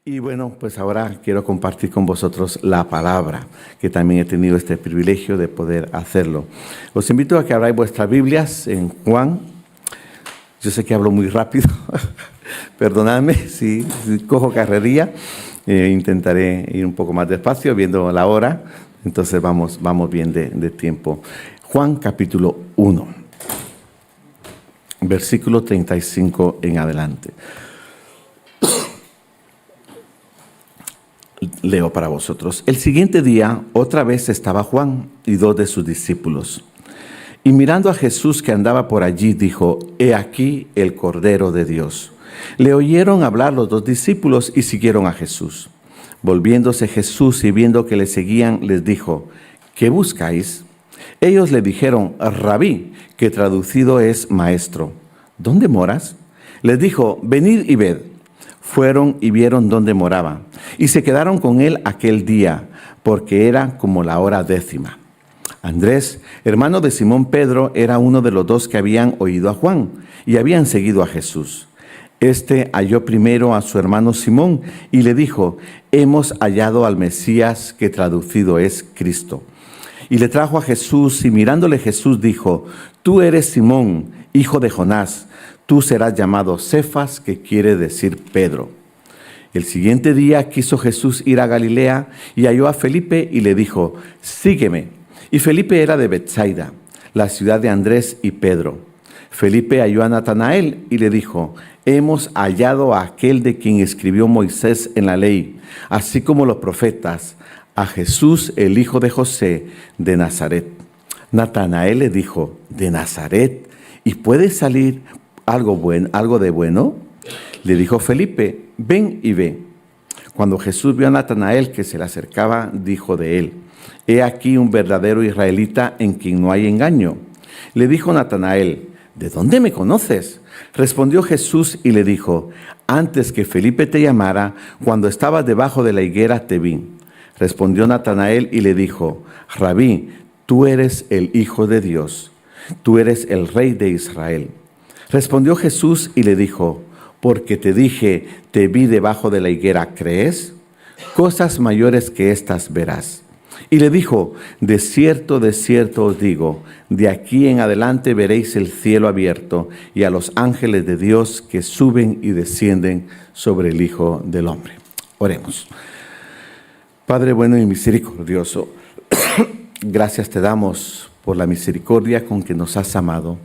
Y bueno, pues ahora quiero compartir con vosotros la palabra, que también he tenido este privilegio de poder hacerlo. Os invito a que abráis vuestras Biblias en Juan. Yo sé que hablo muy rápido, perdonadme si cojo carrería. Intentaré ir un poco más despacio viendo la hora, entonces vamos bien de tiempo. Juan capítulo 1, versículo 35 en adelante. Leo para vosotros. El siguiente día, otra vez estaba Juan y dos de sus discípulos. Y mirando a Jesús que andaba por allí, dijo: He aquí el Cordero de Dios. Le oyeron hablar los dos discípulos y siguieron a Jesús. Volviéndose Jesús y viendo que le seguían, les dijo: ¿Qué buscáis? Ellos le dijeron: Rabí, que traducido es maestro. ¿Dónde moras? Les dijo: Venid y ved. Fueron y vieron dónde moraba, y se quedaron con él aquel día, porque era como la hora 10:00. Andrés, hermano de Simón Pedro, era uno de los dos que habían oído a Juan y habían seguido a Jesús. Este halló primero a su hermano Simón y le dijo: Hemos hallado al Mesías, que traducido es Cristo. Y le trajo a Jesús, y mirándole Jesús dijo: Tú eres Simón, hijo de Jonás. Tú serás llamado Cefas, que quiere decir Pedro. El siguiente día quiso Jesús ir a Galilea y halló a Felipe y le dijo: Sígueme. Y Felipe era de Betsaida, la ciudad de Andrés y Pedro. Felipe halló a Natanael y le dijo: Hemos hallado a aquel de quien escribió Moisés en la ley, así como los profetas, a Jesús, el hijo de José, de Nazaret. Natanael le dijo: ¿De Nazaret? ¿Y puede salir algo de bueno? Le dijo Felipe: Ven y ve. Cuando Jesús vio a Natanael que se le acercaba, dijo de él: He aquí un verdadero israelita en quien no hay engaño. Le dijo Natanael: ¿De dónde me conoces? Respondió Jesús y le dijo: Antes que Felipe te llamara, cuando estabas debajo de la higuera te vi. Respondió Natanael y le dijo: Rabí, tú eres el Hijo de Dios, tú eres el Rey de Israel. Respondió Jesús y le dijo: Porque te dije, te vi debajo de la higuera, ¿crees? Cosas mayores que estas verás. Y le dijo: de cierto os digo, de aquí en adelante veréis el cielo abierto y a los ángeles de Dios que suben y descienden sobre el Hijo del Hombre. Oremos. Padre bueno y misericordioso, gracias te damos por la misericordia con que nos has amado,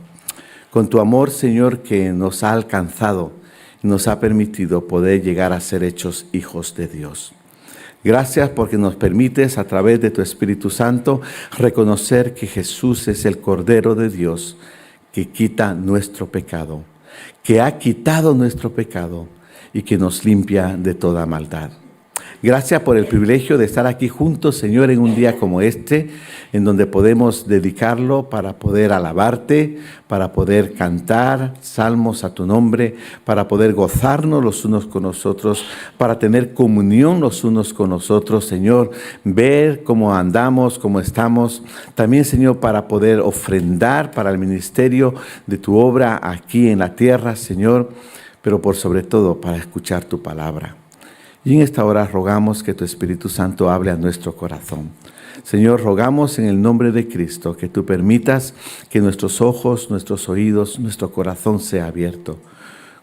con tu amor, Señor, que nos ha alcanzado y nos ha permitido poder llegar a ser hechos hijos de Dios. Gracias porque nos permites, a través de tu Espíritu Santo, reconocer que Jesús es el Cordero de Dios que quita nuestro pecado, que ha quitado nuestro pecado y que nos limpia de toda maldad. Gracias por el privilegio de estar aquí juntos, Señor, en un día como este, en donde podemos dedicarlo para poder alabarte, para poder cantar salmos a tu nombre, para poder gozarnos los unos con los otros, para tener comunión los unos con los otros, Señor, ver cómo andamos, cómo estamos. También, Señor, para poder ofrendar para el ministerio de tu obra aquí en la tierra, Señor, pero por sobre todo para escuchar tu palabra. Y en esta hora rogamos que tu Espíritu Santo hable a nuestro corazón. Señor, rogamos en el nombre de Cristo que tú permitas que nuestros ojos, nuestros oídos, nuestro corazón sea abierto.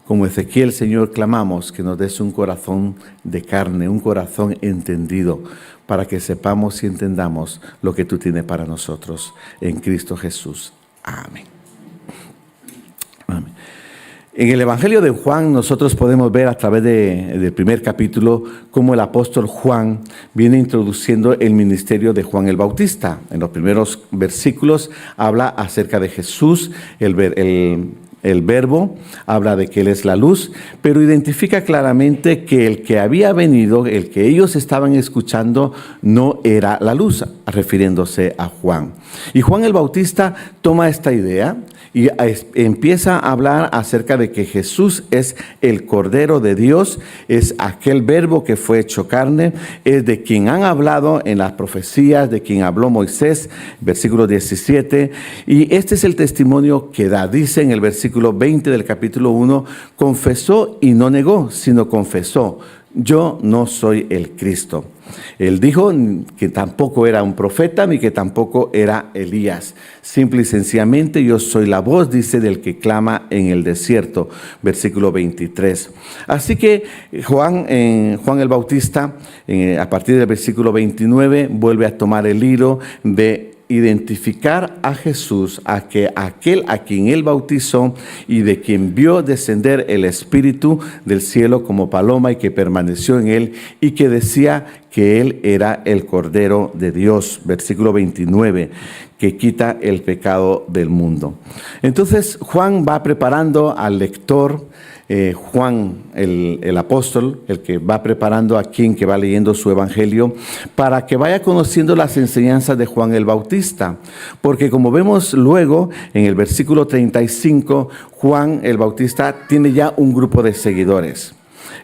Como Ezequiel, Señor, clamamos que nos des un corazón de carne, un corazón entendido, para que sepamos y entendamos lo que tú tienes para nosotros. En Cristo Jesús. Amén. Amén. En el Evangelio de Juan nosotros podemos ver a través del primer capítulo cómo el apóstol Juan viene introduciendo el ministerio de Juan el Bautista. En los primeros versículos habla acerca de Jesús, el verbo, habla de que Él es la luz, pero identifica claramente que el que había venido, el que ellos estaban escuchando, no era la luz, refiriéndose a Juan. Y Juan el Bautista toma esta idea y empieza a hablar acerca de que Jesús es el Cordero de Dios, es aquel verbo que fue hecho carne, es de quien han hablado en las profecías, de quien habló Moisés, versículo 17, y este es el testimonio que da. Dice en el versículo 20 del capítulo 1, confesó y no negó, sino confesó: yo no soy el Cristo. Él dijo que tampoco era un profeta ni que tampoco era Elías. Simple y sencillamente yo soy la voz, dice, del que clama en el desierto. Versículo 23. Así que Juan el Bautista, a partir del versículo 29, vuelve a tomar el hilo de identificar a Jesús, aquel a quien él bautizó y de quien vio descender el Espíritu del cielo como paloma y que permaneció en él y que decía que él era el Cordero de Dios. Versículo 29, que quita el pecado del mundo. Entonces Juan va preparando al lector, Juan el apóstol, el que va preparando a quien que va leyendo su evangelio, para que vaya conociendo las enseñanzas de Juan el Bautista. Porque como vemos luego en el versículo 35, Juan el Bautista tiene ya un grupo de seguidores.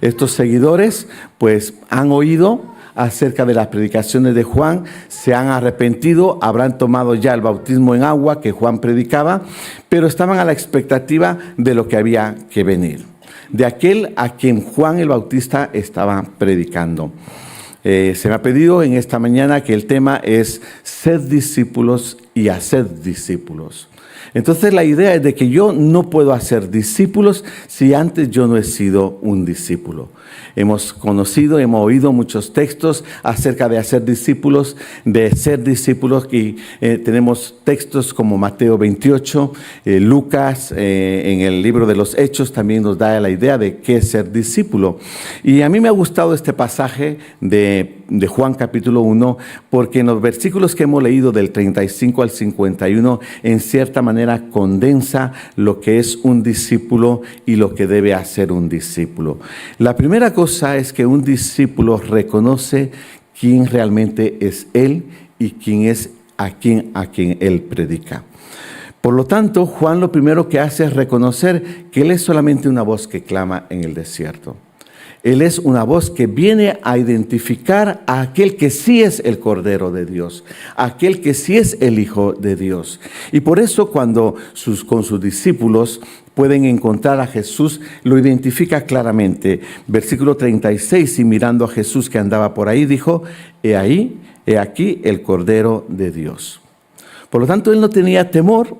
Estos seguidores pues han oído acerca de las predicaciones de Juan, se han arrepentido, habrán tomado ya el bautismo en agua que Juan predicaba, pero estaban a la expectativa de lo que había que venir, de aquel a quien Juan el Bautista estaba predicando. Se me ha pedido en esta mañana que el tema es sed discípulos y haced discípulos. Entonces la idea es de que yo no puedo hacer discípulos si antes yo no he sido un discípulo. Hemos conocido, hemos oído muchos textos acerca de hacer discípulos, de ser discípulos, y tenemos textos como Mateo 28, Lucas, en el libro de los Hechos también nos da la idea de qué es ser discípulo. Y a mí me ha gustado este pasaje de Juan capítulo 1, porque en los versículos que hemos leído del 35 al 51, en cierta manera condensa lo que es un discípulo y lo que debe hacer un discípulo. La primera cosa es que un discípulo reconoce quién realmente es él y quién es a quien él predica. Por lo tanto, Juan lo primero que hace es reconocer que él es solamente una voz que clama en el desierto. Él es una voz que viene a identificar a aquel que sí es el Cordero de Dios, aquel que sí es el Hijo de Dios. Y por eso cuando con sus discípulos pueden encontrar a Jesús, lo identifica claramente. Versículo 36, y mirando a Jesús que andaba por ahí, dijo, he aquí el Cordero de Dios. Por lo tanto, él no tenía temor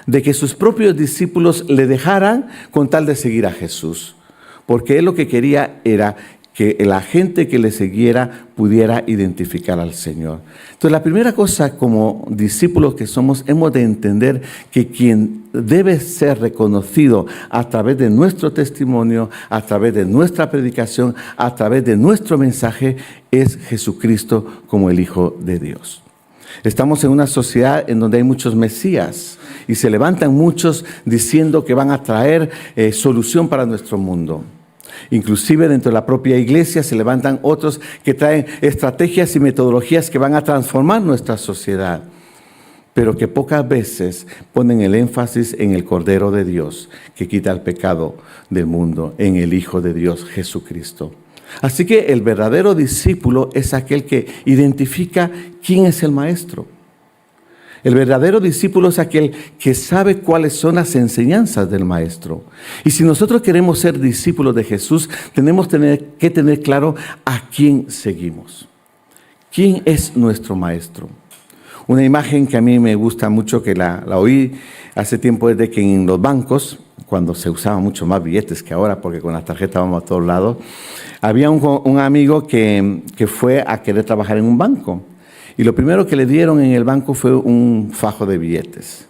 de que sus propios discípulos le dejaran con tal de seguir a Jesús. Porque él lo que quería era que la gente que le siguiera pudiera identificar al Señor. Entonces, la primera cosa como discípulos que somos, hemos de entender que quien debe ser reconocido a través de nuestro testimonio, a través de nuestra predicación, a través de nuestro mensaje, es Jesucristo como el Hijo de Dios. Estamos en una sociedad en donde hay muchos mesías y se levantan muchos diciendo que van a traer solución para nuestro mundo. Inclusive dentro de la propia iglesia se levantan otros que traen estrategias y metodologías que van a transformar nuestra sociedad, pero que pocas veces ponen el énfasis en el Cordero de Dios que quita el pecado del mundo, en el Hijo de Dios, Jesucristo. Así que el verdadero discípulo es aquel que identifica quién es el maestro. El verdadero discípulo es aquel que sabe cuáles son las enseñanzas del maestro. Y si nosotros queremos ser discípulos de Jesús, tenemos que tener claro a quién seguimos. ¿Quién es nuestro maestro? Una imagen que a mí me gusta mucho, que la oí hace tiempo, es de que en los bancos, cuando se usaban mucho más billetes que ahora, porque con las tarjetas vamos a todos lados, había un amigo que fue a querer trabajar en un banco. Y lo primero que le dieron en el banco fue un fajo de billetes.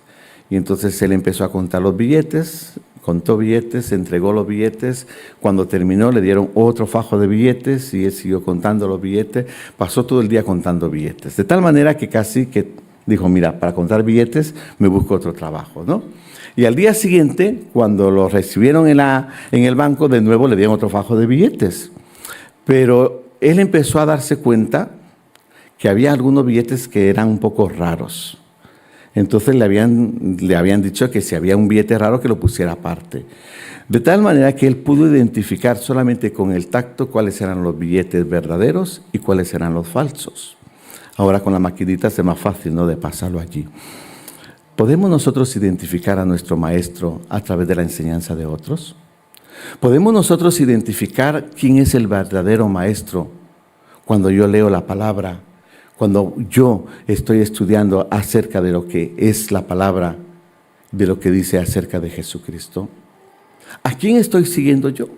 Y entonces él empezó a contar los billetes, contó billetes, entregó los billetes. Cuando terminó le dieron otro fajo de billetes y él siguió contando los billetes. Pasó todo el día contando billetes. De tal manera que casi que dijo, mira, para contar billetes me busco otro trabajo, ¿no? Y al día siguiente, cuando lo recibieron en el banco, de nuevo le dieron otro fajo de billetes. Pero él empezó a darse cuenta que había algunos billetes que eran un poco raros. Entonces le habían dicho que si había un billete raro que lo pusiera aparte. De tal manera que él pudo identificar solamente con el tacto cuáles eran los billetes verdaderos y cuáles eran los falsos. Ahora con la maquinita es más fácil, ¿no?, de pasarlo allí. ¿Podemos nosotros identificar a nuestro maestro a través de la enseñanza de otros? ¿Podemos nosotros identificar quién es el verdadero maestro cuando yo leo la palabra, cuando yo estoy estudiando acerca de lo que es la palabra, de lo que dice acerca de Jesucristo? ¿A quién estoy siguiendo yo?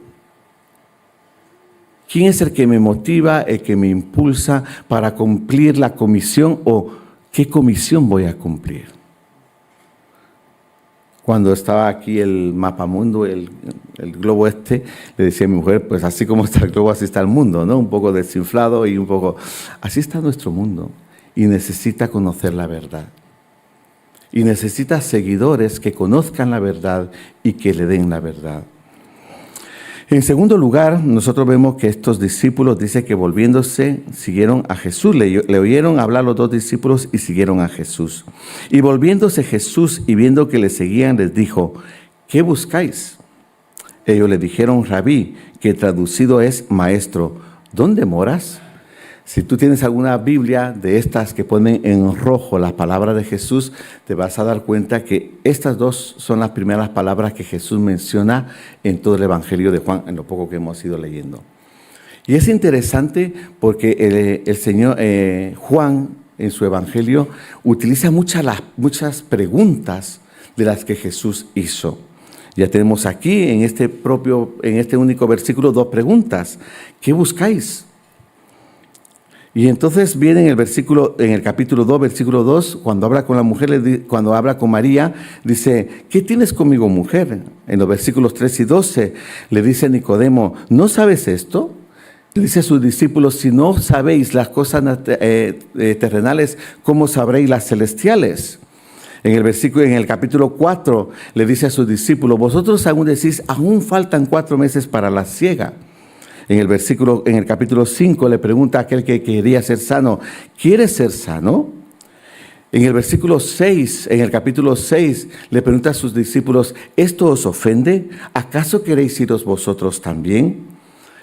¿Quién es el que me motiva, el que me impulsa para cumplir la comisión o qué comisión voy a cumplir? Cuando estaba aquí el mapamundo, el globo le decía a mi mujer, pues así como está el globo, así está el mundo, ¿no? Un poco desinflado y un poco... Así está nuestro mundo y necesita conocer la verdad. Y necesita seguidores que conozcan la verdad y que le den la verdad. En segundo lugar, nosotros vemos que estos discípulos, dice que volviéndose, siguieron a Jesús. Le oyeron hablar los dos discípulos y siguieron a Jesús. Y volviéndose Jesús y viendo que le seguían, les dijo, ¿qué buscáis? Ellos le dijeron, Rabí, que traducido es maestro, ¿dónde moras? Si tú tienes alguna Biblia de estas que ponen en rojo la palabra de Jesús, te vas a dar cuenta que estas dos son las primeras palabras que Jesús menciona en todo el Evangelio de Juan, en lo poco que hemos ido leyendo. Y es interesante porque el Señor Juan, en su Evangelio, utiliza muchas preguntas de las que Jesús hizo. Ya tenemos aquí, en este único versículo, dos preguntas. ¿Qué buscáis? Y entonces viene en el capítulo 2, versículo 2, cuando habla con la mujer, cuando habla con María, dice, ¿qué tienes conmigo, mujer? En los versículos 3 y 12 le dice Nicodemo, ¿no sabes esto? Le dice a sus discípulos, si no sabéis las cosas terrenales, ¿cómo sabréis las celestiales? En el capítulo 4 le dice a sus discípulos, vosotros aún decís, aún faltan 4 meses para la siega. En el capítulo 5 le pregunta a aquel que quería ser sano, ¿quieres ser sano? En el capítulo 6 le pregunta a sus discípulos, ¿esto os ofende? ¿Acaso queréis iros vosotros también?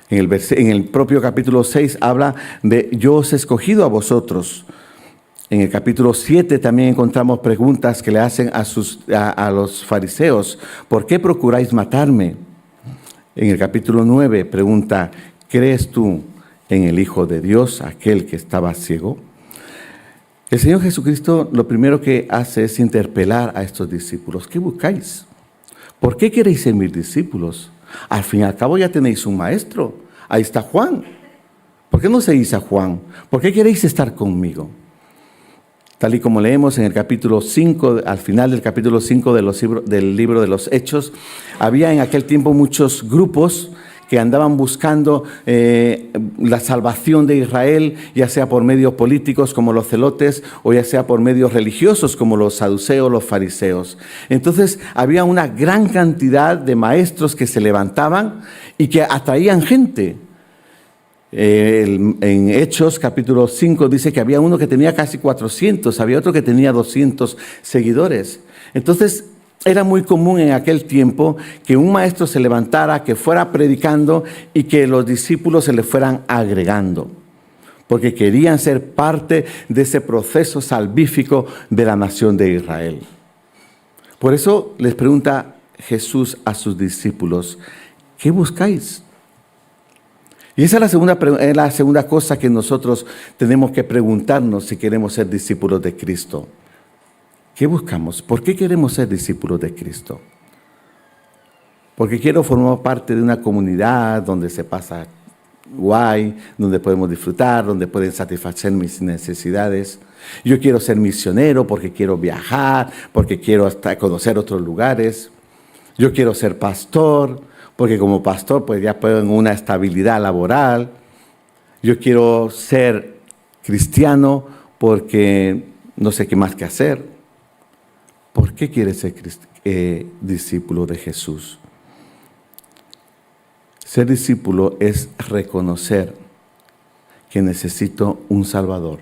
En el propio capítulo 6 habla de yo os he escogido a vosotros. En el capítulo 7 también encontramos preguntas que le hacen a los fariseos, ¿por qué procuráis matarme? En el capítulo 9 pregunta, ¿crees tú en el Hijo de Dios, aquel que estaba ciego? El Señor Jesucristo lo primero que hace es interpelar a estos discípulos. ¿Qué buscáis? ¿Por qué queréis ser mis discípulos? Al fin y al cabo ya tenéis un maestro. Ahí está Juan. ¿Por qué no seguís a Juan? ¿Por qué queréis estar conmigo? Tal y como leemos en el capítulo 5, al final del capítulo 5 del libro de los Hechos, había en aquel tiempo muchos grupos que andaban buscando la salvación de Israel, ya sea por medios políticos como los celotes, o ya sea por medios religiosos como los saduceos, los fariseos. Entonces había una gran cantidad de maestros que se levantaban y que atraían gente. En Hechos capítulo 5 dice que había uno que tenía casi 400, había otro que tenía 200 seguidores. Entonces era muy común en aquel tiempo que un maestro se levantara, que fuera predicando y que los discípulos se le fueran agregando, porque querían ser parte de ese proceso salvífico de la nación de Israel. Por eso les pregunta Jesús a sus discípulos, ¿qué buscáis? Y esa es la segunda cosa que nosotros tenemos que preguntarnos si queremos ser discípulos de Cristo. ¿Qué buscamos? ¿Por qué queremos ser discípulos de Cristo? Porque quiero formar parte de una comunidad donde se pasa guay, donde podemos disfrutar, donde pueden satisfacer mis necesidades. Yo quiero ser misionero porque quiero viajar, porque quiero hasta conocer otros lugares. Yo quiero ser pastor porque como pastor pues ya puedo en una estabilidad laboral. Yo quiero ser cristiano porque no sé qué más que hacer. ¿Por qué quieres ser discípulo de Jesús? Ser discípulo es reconocer que necesito un Salvador,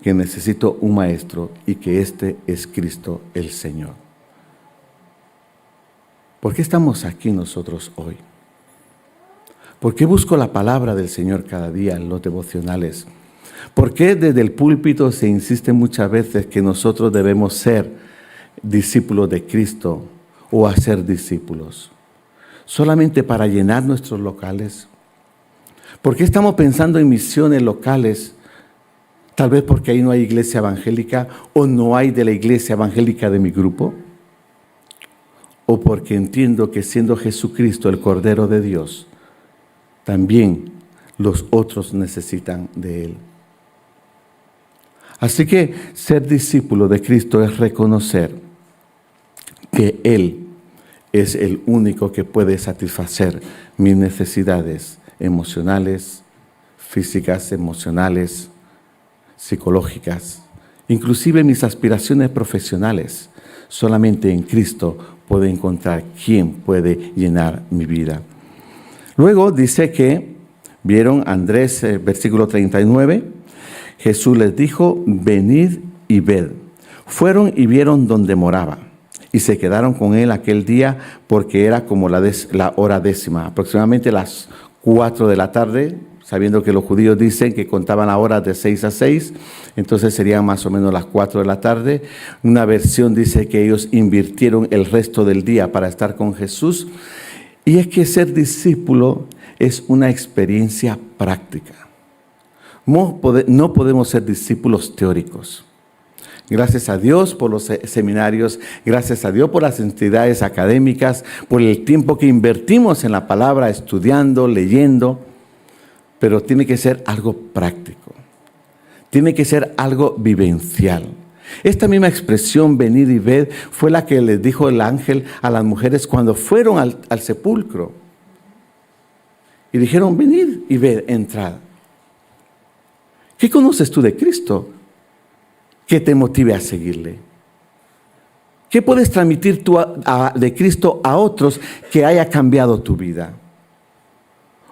que necesito un Maestro y que este es Cristo el Señor. ¿Por qué estamos aquí nosotros hoy? ¿Por qué busco la palabra del Señor cada día en los devocionales? ¿Por qué desde el púlpito se insiste muchas veces que nosotros debemos ser discípulos de Cristo o hacer discípulos? solamente para llenar nuestros locales? ¿Por qué estamos pensando en misiones locales? Tal vez porque ahí no hay iglesia evangélica o no hay de la iglesia evangélica de mi grupo. O porque entiendo que siendo Jesucristo el Cordero de Dios, también los otros necesitan de Él. Así que ser discípulo de Cristo es reconocer que Él es el único que puede satisfacer mis necesidades emocionales, físicas, emocionales, psicológicas, inclusive mis aspiraciones profesionales. Solamente en Cristo puedo encontrar quién puede llenar mi vida. Luego dice que, vieron Andrés, versículo 39, Jesús les dijo, venid y ved. Fueron y vieron donde moraba, y se quedaron con él aquel día, porque era como la hora 10, aproximadamente las 4 de la tarde, sabiendo que los judíos dicen que contaban las horas de 6 a 6, entonces serían más o menos las 4 de la tarde. Una versión dice que ellos invirtieron el resto del día para estar con Jesús. Y es que ser discípulo es una experiencia práctica. No podemos ser discípulos teóricos. Gracias a Dios por los seminarios, gracias a Dios por las entidades académicas, por el tiempo que invertimos en la palabra, estudiando, leyendo, pero tiene que ser algo práctico, tiene que ser algo vivencial. Esta misma expresión, venid y ved, fue la que les dijo el ángel a las mujeres cuando fueron al sepulcro. Y dijeron, venid y ved, entrad. ¿Qué conoces tú de Cristo que te motive a seguirle? ¿Qué puedes transmitir tú de Cristo a otros que haya cambiado tu vida?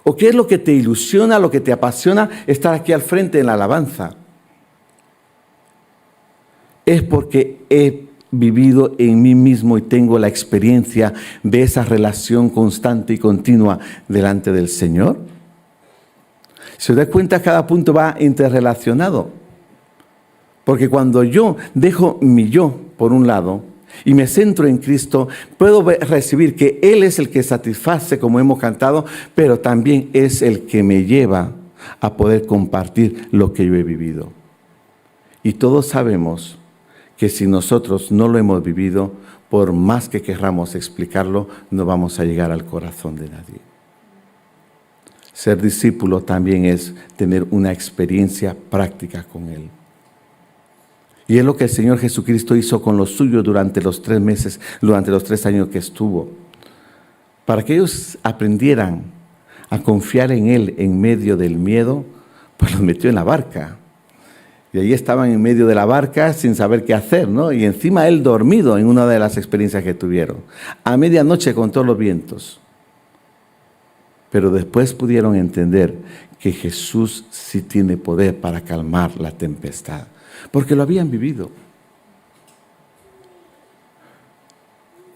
¿O qué es lo que te ilusiona, lo que te apasiona estar aquí al frente en la alabanza? Es porque he vivido en mí mismo y tengo la experiencia de esa relación constante y continua delante del Señor. ¿Se da cuenta? Cada punto va interrelacionado. Porque cuando yo dejo mi yo por un lado y me centro en Cristo, puedo recibir que Él es el que satisface, como hemos cantado, pero también es el que me lleva a poder compartir lo que yo he vivido. Y todos sabemos que si nosotros no lo hemos vivido, por más que querramos explicarlo, no vamos a llegar al corazón de nadie. Ser discípulo también es tener una experiencia práctica con Él. Y es lo que el Señor Jesucristo hizo con los suyos durante los 3 meses, durante los 3 años que estuvo. Para que ellos aprendieran a confiar en Él en medio del miedo, pues los metió en la barca. Y ahí estaban en medio de la barca sin saber qué hacer, ¿no? Y encima Él dormido en una de las experiencias que tuvieron. A medianoche con todos los vientos. Pero después pudieron entender que Jesús sí tiene poder para calmar la tempestad. Porque lo habían vivido.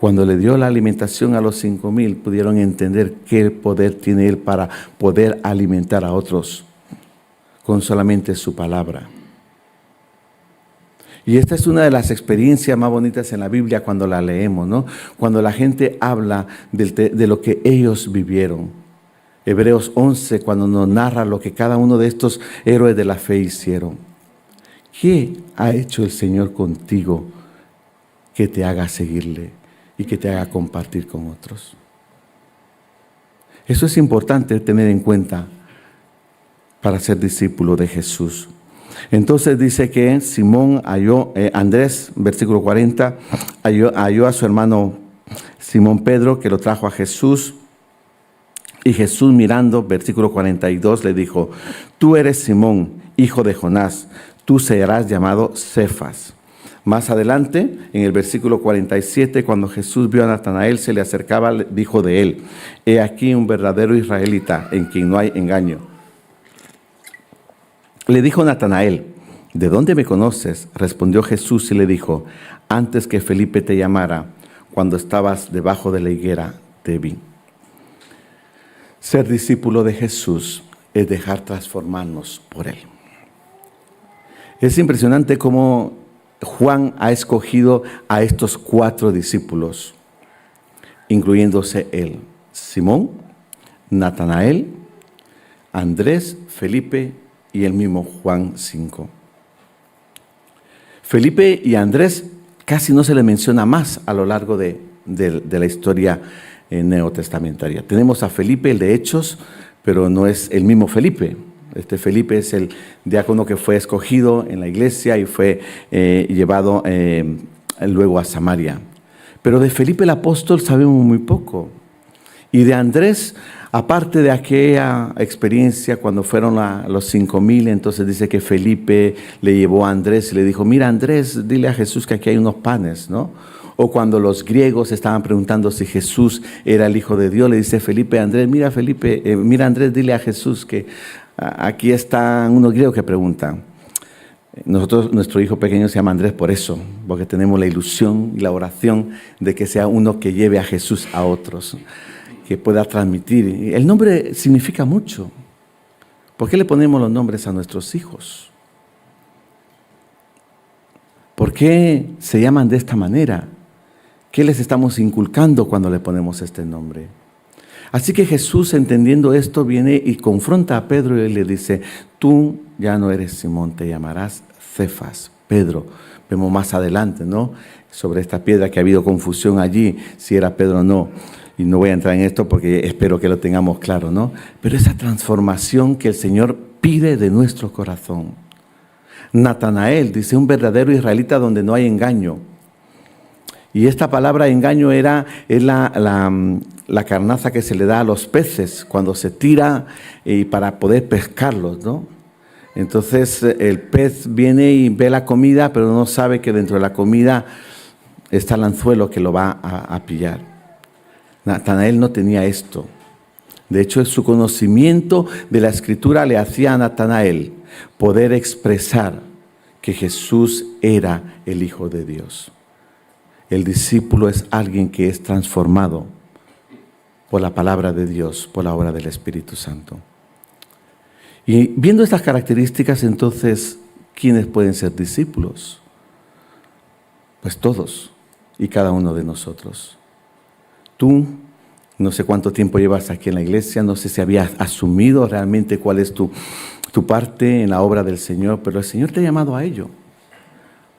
Cuando le dio la alimentación a los 5,000, pudieron entender qué poder tiene Él para poder alimentar a otros con solamente su palabra. Y esta es una de las experiencias más bonitas en la Biblia cuando la leemos, ¿no? Cuando la gente habla de lo que ellos vivieron. Hebreos 11, cuando nos narra lo que cada uno de estos héroes de la fe hicieron. ¿Qué ha hecho el Señor contigo que te haga seguirle y que te haga compartir con otros? Eso es importante tener en cuenta para ser discípulo de Jesús. Entonces dice que Simón halló, Andrés, versículo 40, halló a su hermano Simón Pedro, que lo trajo a Jesús. Y Jesús mirando, versículo 42, le dijo, tú eres Simón, hijo de Jonás, tú serás llamado Cefas. Más adelante, en el versículo 47, cuando Jesús vio a Natanael, se le acercaba, dijo de él, he aquí un verdadero israelita en quien no hay engaño. Le dijo Natanael, ¿de dónde me conoces? Respondió Jesús y le dijo, antes que Felipe te llamara, cuando estabas debajo de la higuera, te vi. Ser discípulo de Jesús es dejar transformarnos por Él. Es impresionante cómo Juan ha escogido a estos 4 discípulos, incluyéndose él, Simón, Natanael, Andrés, Felipe y el mismo Juan 5. Felipe y Andrés casi no se le menciona más a lo largo de la historia neotestamentaria. Tenemos a Felipe, el de Hechos, pero no es el mismo Felipe. Este Felipe es el diácono que fue escogido en la iglesia y fue llevado luego a Samaria. Pero de Felipe el apóstol sabemos muy poco. Y de Andrés, aparte de aquella experiencia cuando fueron los 5,000, entonces dice que Felipe le llevó a Andrés y le dijo, mira Andrés, dile a Jesús que aquí hay unos panes, ¿no? O cuando los griegos estaban preguntando si Jesús era el Hijo de Dios, le dice Felipe a Andrés, mira Andrés, dile a Jesús que aquí están unos griegos que preguntan. Nuestro hijo pequeño se llama Andrés por eso, porque tenemos la ilusión y la oración de que sea uno que lleve a Jesús a otros, que pueda transmitir. El nombre significa mucho. ¿Por qué le ponemos los nombres a nuestros hijos? ¿Por qué se llaman de esta manera? ¿Qué les estamos inculcando cuando le ponemos este nombre? Así que Jesús, entendiendo esto, viene y confronta a Pedro y le dice, tú ya no eres Simón, te llamarás Cefas, Pedro. Vemos más adelante, ¿no? Sobre esta piedra que ha habido confusión allí, si era Pedro o no. Y no voy a entrar en esto porque espero que lo tengamos claro, ¿no? Pero esa transformación que el Señor pide de nuestro corazón. Natanael dice, un verdadero israelita donde no hay engaño. Y esta palabra engaño es la carnaza que se le da a los peces cuando se tira para poder pescarlos, ¿no? Entonces el pez viene y ve la comida, pero no sabe que dentro de la comida está el anzuelo que lo va a pillar. Natanael no tenía esto. De hecho, su conocimiento de la Escritura le hacía a Natanael poder expresar que Jesús era el Hijo de Dios. El discípulo es alguien que es transformado por la palabra de Dios, por la obra del Espíritu Santo. Y viendo estas características, entonces, ¿quiénes pueden ser discípulos? Pues todos y cada uno de nosotros. Tú, no sé cuánto tiempo llevas aquí en la iglesia, no sé si habías asumido realmente cuál es tu parte en la obra del Señor, pero el Señor te ha llamado a ello,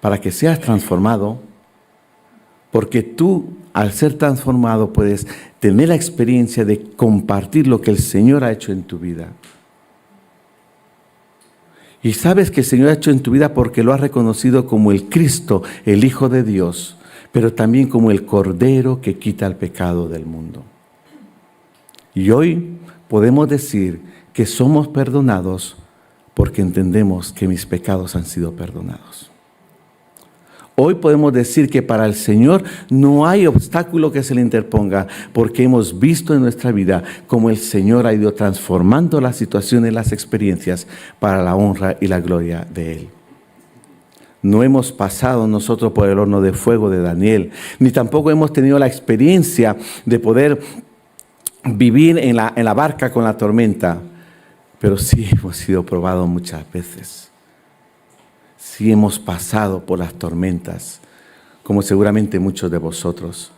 para que seas transformado, porque tú, al ser transformado, puedes tener la experiencia de compartir lo que el Señor ha hecho en tu vida. Y sabes que el Señor ha hecho en tu vida porque lo has reconocido como el Cristo, el Hijo de Dios, pero también como el Cordero que quita el pecado del mundo. Y hoy podemos decir que somos perdonados porque entendemos que mis pecados han sido perdonados. Hoy podemos decir que para el Señor no hay obstáculo que se le interponga, porque hemos visto en nuestra vida cómo el Señor ha ido transformando las situaciones, las experiencias para la honra y la gloria de Él. No hemos pasado nosotros por el horno de fuego de Daniel, ni tampoco hemos tenido la experiencia de poder vivir en la barca con la tormenta, pero sí hemos sido probados muchas veces. Sí hemos pasado por las tormentas, como seguramente muchos de vosotros.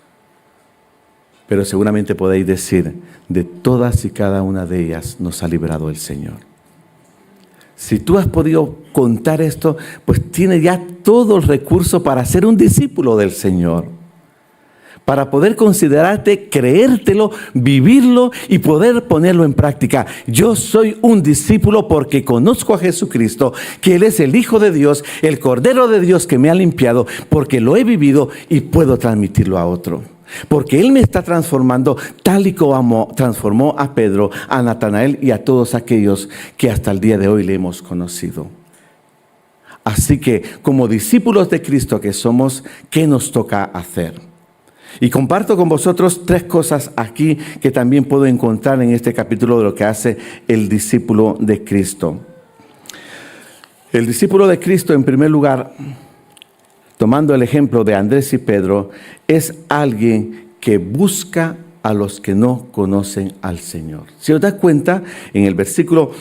Pero seguramente podéis decir, de todas y cada una de ellas nos ha librado el Señor. Si tú has podido contar esto, pues tienes ya todo el recurso para ser un discípulo del Señor. Para poder considerarte, creértelo, vivirlo y poder ponerlo en práctica. Yo soy un discípulo porque conozco a Jesucristo, que Él es el Hijo de Dios, el Cordero de Dios que me ha limpiado, porque lo he vivido y puedo transmitirlo a otro. Porque Él me está transformando tal y como transformó a Pedro, a Natanael y a todos aquellos que hasta el día de hoy le hemos conocido. Así que, como discípulos de Cristo que somos, ¿qué nos toca hacer? Y comparto con vosotros 3 cosas aquí que también puedo encontrar en este capítulo de lo que hace el discípulo de Cristo. El discípulo de Cristo, en primer lugar, tomando el ejemplo de Andrés y Pedro, es alguien que busca a los que no conocen al Señor. Si os das cuenta, en el versículo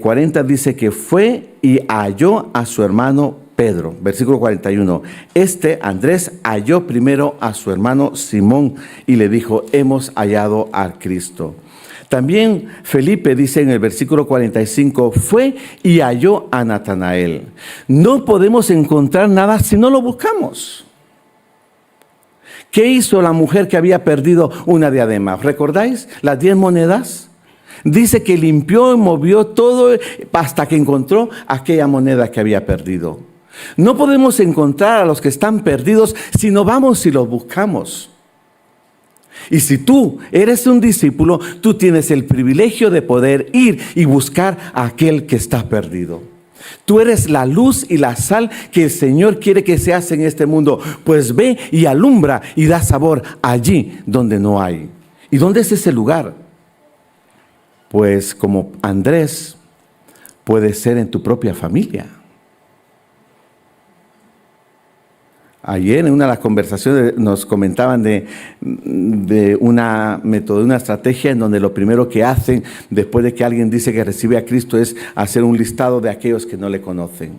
40 dice que fue y halló a su hermano Pedro, versículo 41. Andrés, halló primero a su hermano Simón y le dijo, hemos hallado a Cristo. También Felipe dice en el versículo 45, fue y halló a Natanael. No podemos encontrar nada si no lo buscamos. ¿Qué hizo la mujer que había perdido una diadema? ¿Recordáis las 10 monedas? Dice que limpió y movió todo hasta que encontró aquella moneda que había perdido. No podemos encontrar a los que están perdidos si no vamos y los buscamos. Y si tú eres un discípulo, tú tienes el privilegio de poder ir y buscar a aquel que está perdido. Tú eres la luz y la sal que el Señor quiere que seas en este mundo. Pues ve y alumbra y da sabor allí donde no hay. ¿Y dónde es ese lugar? Pues como Andrés, puede ser en tu propia familia. Ayer en una de las conversaciones nos comentaban de una método, una estrategia en donde lo primero que hacen después de que alguien dice que recibe a Cristo es hacer un listado de aquellos que no le conocen.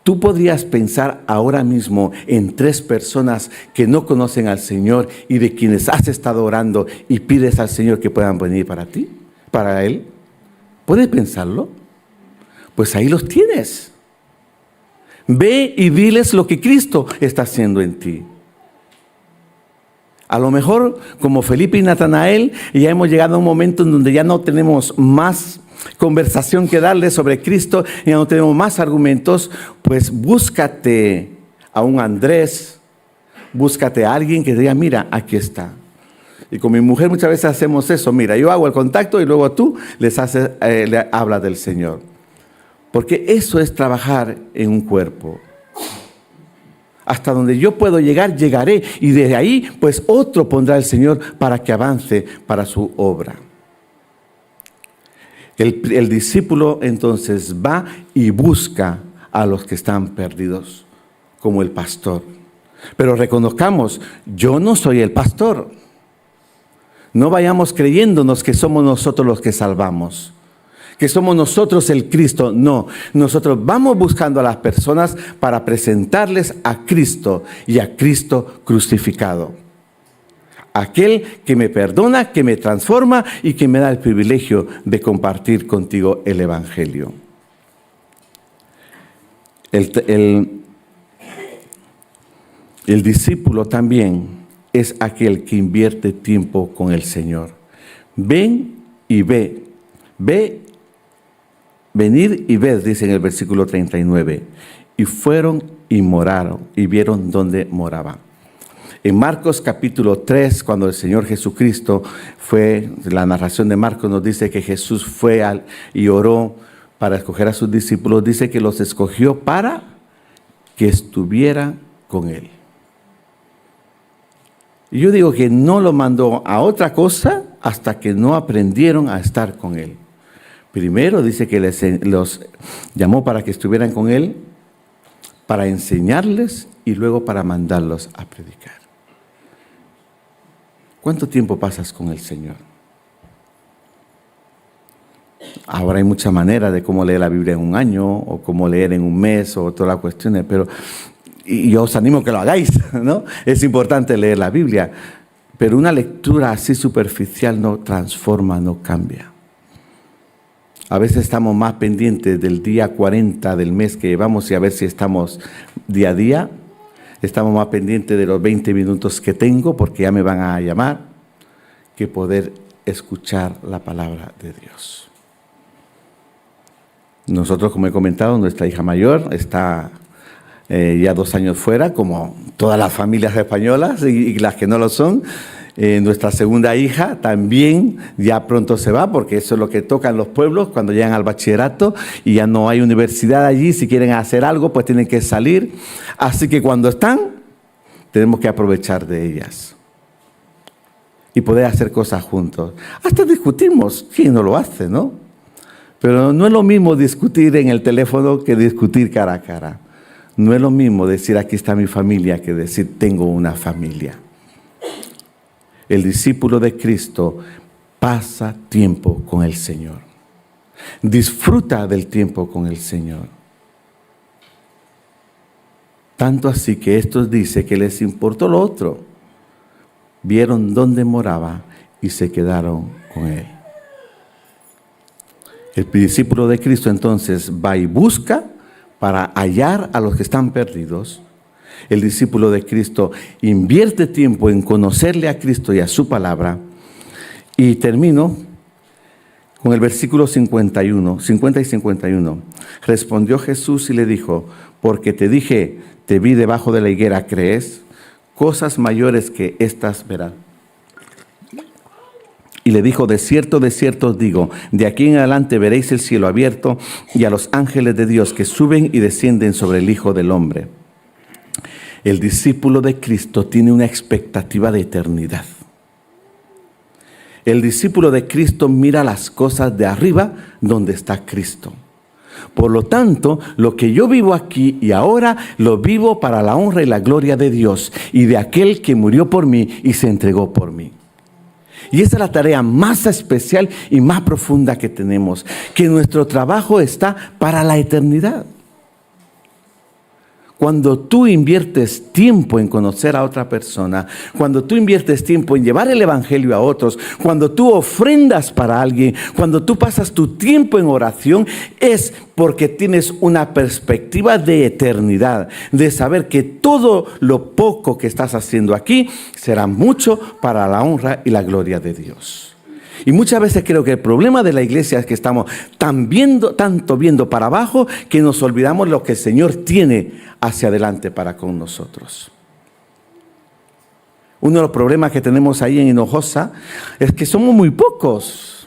Tú podrías pensar ahora mismo en 3 personas que no conocen al Señor y de quienes has estado orando y pides al Señor que puedan venir para ti, para Él. ¿Puedes pensarlo? Pues ahí los tienes. Ve y diles lo que Cristo está haciendo en ti. A lo mejor, como Felipe y Natanael, ya hemos llegado a un momento en donde ya no tenemos más conversación que darles sobre Cristo, ya no tenemos más argumentos, pues búscate a un Andrés, búscate a alguien que diga, mira, aquí está. Y con mi mujer muchas veces hacemos eso, mira, yo hago el contacto y luego tú le hablas del Señor. Porque eso es trabajar en un cuerpo. Hasta donde yo puedo llegar, llegaré. Y desde ahí, pues otro pondrá el Señor para que avance para su obra. El discípulo entonces va y busca a los que están perdidos, como el pastor. Pero reconozcamos, yo no soy el pastor. No vayamos creyéndonos que somos nosotros los que salvamos, que somos nosotros el Cristo. No, nosotros vamos buscando a las personas para presentarles a Cristo y a Cristo crucificado. Aquel que me perdona, que me transforma y que me da el privilegio de compartir contigo el Evangelio. El discípulo también es aquel que invierte tiempo con el Señor. Ven y ve. Venid y ved, dice en el versículo 39. Y fueron y moraron y vieron dónde moraba. En Marcos capítulo 3, cuando el Señor Jesucristo fue, la narración de Marcos nos dice que Jesús fue y oró para escoger a sus discípulos. Dice que los escogió para que estuvieran con Él. Y yo digo que no lo mandó a otra cosa hasta que no aprendieron a estar con Él. Primero dice que los llamó para que estuvieran con Él, para enseñarles y luego para mandarlos a predicar. ¿Cuánto tiempo pasas con el Señor? Ahora hay muchas maneras de cómo leer la Biblia en un año o cómo leer en un mes o todas las cuestiones, pero y yo os animo que lo hagáis, ¿no? Es importante leer la Biblia, pero una lectura así superficial no transforma, no cambia. A veces estamos más pendientes del día 40 del mes que llevamos y a ver si estamos día a día. Estamos más pendientes de los 20 minutos que tengo porque ya me van a llamar, que poder escuchar la palabra de Dios. Nosotros, como he comentado, nuestra hija mayor está ya 2 años fuera, como todas las familias españolas y las que no lo son. Nuestra segunda hija también ya pronto se va, porque eso es lo que tocan los pueblos cuando llegan al bachillerato y ya no hay universidad allí. Si quieren hacer algo, pues tienen que salir. Así que cuando están, tenemos que aprovechar de ellas y poder hacer cosas juntos. Hasta discutimos, ¿quién no lo hace, no? Pero no es lo mismo discutir en el teléfono que discutir cara a cara. No es lo mismo decir aquí está mi familia que decir tengo una familia. El discípulo de Cristo pasa tiempo con el Señor. Disfruta del tiempo con el Señor. Tanto así que estos dice que les importó lo otro. Vieron dónde moraba y se quedaron con él. El discípulo de Cristo entonces va y busca para hallar a los que están perdidos. El discípulo de Cristo invierte tiempo en conocerle a Cristo y a su palabra. Y termino con el versículo 50 y 51. Respondió Jesús y le dijo: porque te dije, te vi debajo de la higuera, ¿crees? Cosas mayores que estas verás. Y le dijo: de cierto os digo, de aquí en adelante veréis el cielo abierto y a los ángeles de Dios que suben y descienden sobre el Hijo del Hombre. El discípulo de Cristo tiene una expectativa de eternidad. El discípulo de Cristo mira las cosas de arriba donde está Cristo. Por lo tanto, lo que yo vivo aquí y ahora lo vivo para la honra y la gloria de Dios y de aquel que murió por mí y se entregó por mí. Y esa es la tarea más especial y más profunda que tenemos, que nuestro trabajo está para la eternidad. Cuando tú inviertes tiempo en conocer a otra persona, cuando tú inviertes tiempo en llevar el evangelio a otros, cuando tú ofrendas para alguien, cuando tú pasas tu tiempo en oración, es porque tienes una perspectiva de eternidad, de saber que todo lo poco que estás haciendo aquí será mucho para la honra y la gloria de Dios. Y muchas veces creo que el problema de la iglesia es que estamos tanto viendo para abajo que nos olvidamos lo que el Señor tiene hacia adelante para con nosotros. Uno de los problemas que tenemos ahí en Hinojosa es que somos muy pocos.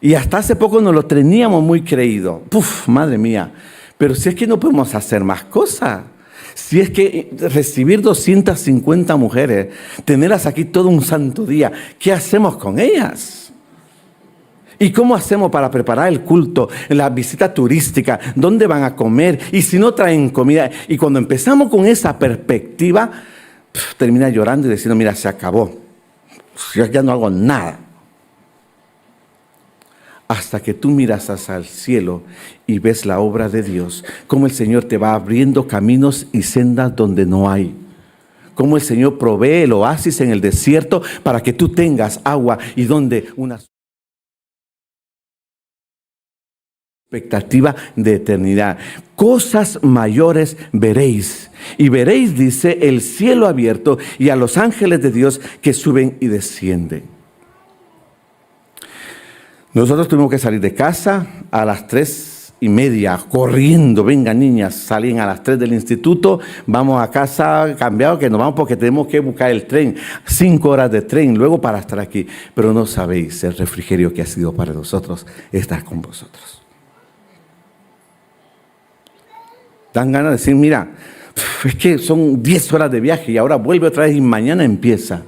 Y hasta hace poco nos lo teníamos muy creído. ¡Puf! Madre mía. Pero si es que no podemos hacer más cosas. Si es que recibir 250 mujeres, tenerlas aquí todo un santo día, ¿qué hacemos con ellas? ¿Y cómo hacemos para preparar el culto, la visita turística? ¿Dónde van a comer? Y si no traen comida. Y cuando empezamos con esa perspectiva, termina llorando y diciendo: mira, se acabó. Yo ya no hago nada. Hasta que tú miras hacia el cielo y ves la obra de Dios, cómo el Señor te va abriendo caminos y sendas donde no hay. Cómo el Señor provee el oasis en el desierto para que tú tengas agua y donde una expectativa de eternidad. Cosas mayores veréis. Y veréis, dice, el cielo abierto y a los ángeles de Dios que suben y descienden. Nosotros tuvimos que salir de casa a las 3:30, corriendo. Venga, niñas, salen a las 3 del instituto, vamos a casa cambiado que nos vamos porque tenemos que buscar el tren. 5 horas de tren, luego para estar aquí. Pero no sabéis el refrigerio que ha sido para nosotros estar con vosotros. Dan ganas de decir: mira, es que son 10 horas de viaje y ahora vuelve otra vez y mañana empieza.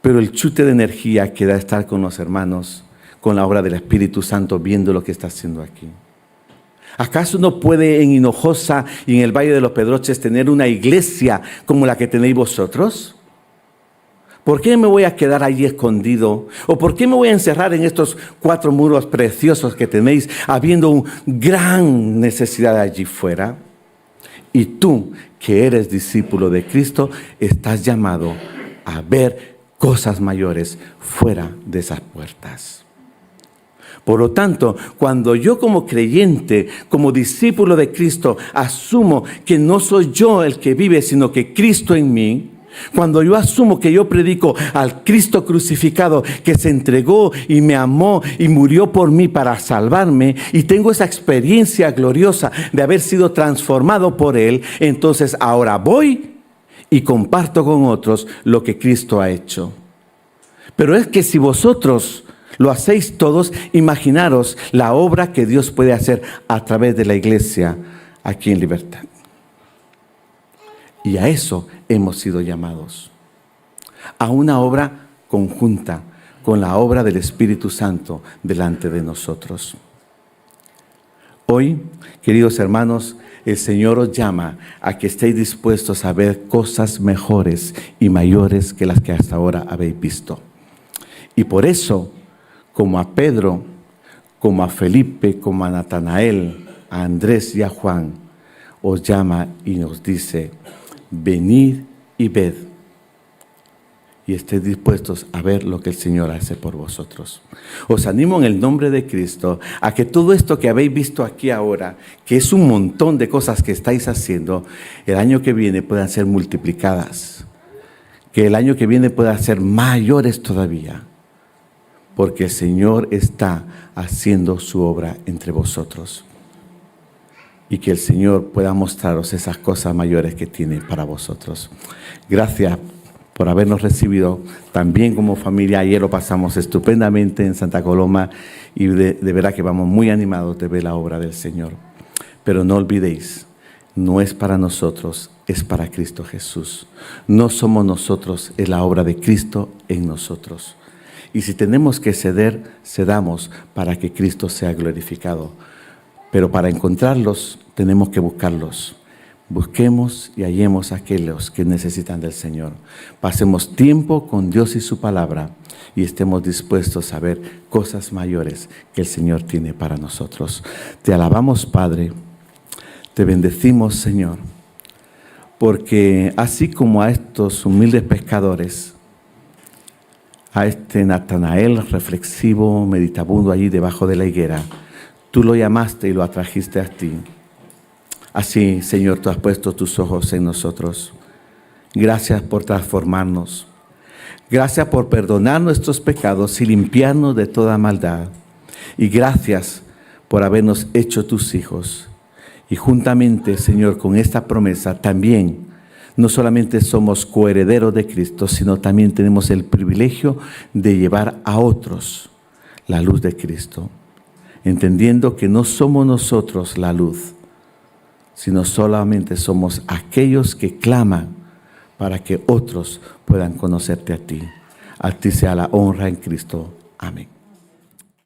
Pero el chute de energía que da estar con los hermanos, con la obra del Espíritu Santo, viendo lo que está haciendo aquí. ¿Acaso no puede en Hinojosa y en el Valle de los Pedroches tener una iglesia como la que tenéis vosotros? ¿Por qué me voy a quedar allí escondido? ¿O por qué me voy a encerrar en estos 4 muros preciosos que tenéis, habiendo una gran necesidad allí fuera? Y tú, que eres discípulo de Cristo, estás llamado a ver cosas mayores fuera de esas puertas. Por lo tanto, cuando yo como creyente, como discípulo de Cristo, asumo que no soy yo el que vive, sino que Cristo en mí, cuando yo asumo que yo predico al Cristo crucificado que se entregó y me amó y murió por mí para salvarme, y tengo esa experiencia gloriosa de haber sido transformado por Él, entonces ahora voy y comparto con otros lo que Cristo ha hecho. Pero es que si vosotros lo hacéis todos, imaginaros la obra que Dios puede hacer a través de la iglesia aquí en Libertad. Y a eso hemos sido llamados. A una obra conjunta con la obra del Espíritu Santo delante de nosotros. Hoy, queridos hermanos, el Señor os llama a que estéis dispuestos a ver cosas mejores y mayores que las que hasta ahora habéis visto. Y por eso, como a Pedro, como a Felipe, como a Natanael, a Andrés y a Juan, os llama y nos dice, venid y ved. Y estéis dispuestos a ver lo que el Señor hace por vosotros. Os animo en el nombre de Cristo a que todo esto que habéis visto aquí ahora, que es un montón de cosas que estáis haciendo, el año que viene puedan ser multiplicadas. Que el año que viene puedan ser mayores todavía. Porque el Señor está haciendo su obra entre vosotros. Y que el Señor pueda mostraros esas cosas mayores que tiene para vosotros. Gracias por habernos recibido también como familia. Ayer lo pasamos estupendamente en Santa Coloma y de verdad que vamos muy animados de ver la obra del Señor. Pero no olvidéis, no es para nosotros, es para Cristo Jesús. No somos nosotros, es la obra de Cristo en nosotros. Y si tenemos que ceder, cedamos para que Cristo sea glorificado. Pero para encontrarlos, tenemos que buscarlos. Busquemos y hallemos a aquellos que necesitan del Señor. Pasemos tiempo con Dios y su palabra y estemos dispuestos a ver cosas mayores que el Señor tiene para nosotros. Te alabamos, Padre. Te bendecimos, Señor. Porque así como a estos humildes pescadores, a este Natanael reflexivo, meditabundo allí debajo de la higuera, tú lo llamaste y lo atrajiste a ti. Así, Señor, tú has puesto tus ojos en nosotros. Gracias por transformarnos. Gracias por perdonar nuestros pecados y limpiarnos de toda maldad. Y gracias por habernos hecho tus hijos. Y juntamente, Señor, con esta promesa también, no solamente somos coherederos de Cristo, sino también tenemos el privilegio de llevar a otros la luz de Cristo. Entendiendo que no somos nosotros la luz, sino solamente somos aquellos que claman para que otros puedan conocerte a ti. A ti sea la honra en Cristo. Amén.